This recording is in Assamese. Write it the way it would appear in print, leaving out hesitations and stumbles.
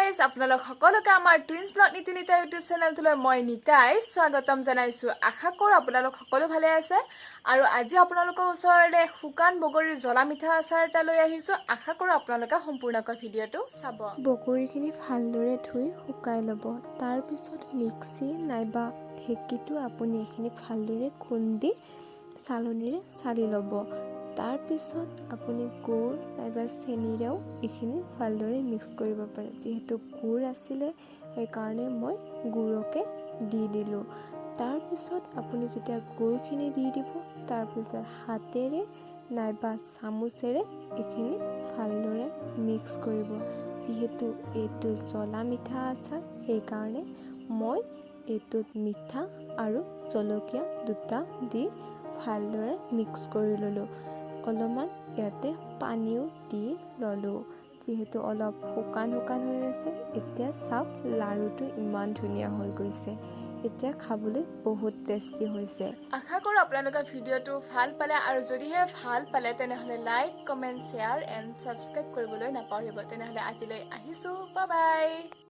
গাইজ আপোনালোক সকলোকে আমাৰ টুইনছ ব্লগ নীতি নিতা ইউটিউব চেনেলটোলৈ মই নিতাই স্বাগতম জনাইছোঁ। আশা কৰোঁ আপোনালোক সকলো ভালে আছে আৰু আজি আপোনালোকৰ ওচৰতে শুকান বগৰীৰ জ্বলা মিঠা আচাৰ এটা লৈ আহিছোঁ। আশা কৰোঁ আপোনালোকে সম্পূৰ্ণকৈ ভিডিঅ'টো চাব। বগৰীখিনি ভালদৰে ধুই শুকাই ল'ব। তাৰপিছত মিক্সি নাইবা ঢেঁকীটো আপুনি এইখিনি ভালদৰে খুন্দি চালনীৰে চালি ল'ব। তাৰপিছত আপুনি গুড় নাইবা চেনিৰেও এইখিনি ভালদৰে মিক্স কৰিব পাৰে। যিহেতু গুড় আছিলে সেইকাৰণে মই গুড়কে দি দিলোঁ। তাৰপিছত আপুনি যেতিয়া গুড়খিনি দি দিব, তাৰপিছত হাতেৰে নাইবা চামুচেৰে এইখিনি ভালদৰে মিক্স কৰিব। যিহেতু এইটো জ্বলা মিঠা আচাৰ সেইকাৰণে মই এইটোত মিঠা আৰু জলকীয়া দুটা দি ভালদৰে মিক্স কৰি ল'লোঁ। অলপমান ইয়াতে পানীও দি ল'লোঁ। যিহেতু অলপ শুকান হৈ আছে, এতিয়া চাওক লাড়ুটো ইমান ধুনীয়া হৈ গৈছে। এতিয়া খাবলৈ বহুত টেষ্টি হৈছে। আশা কৰোঁ আপোনালোকে ভিডিঅ'টো ভাল পালে আৰু যদিহে ভাল পালে তেনেহ'লে like comment share and subscribe কৰিবলৈ নাপাহৰিব। তেনেহ'লে আজিলৈ আহিছোঁ, বাই বাই।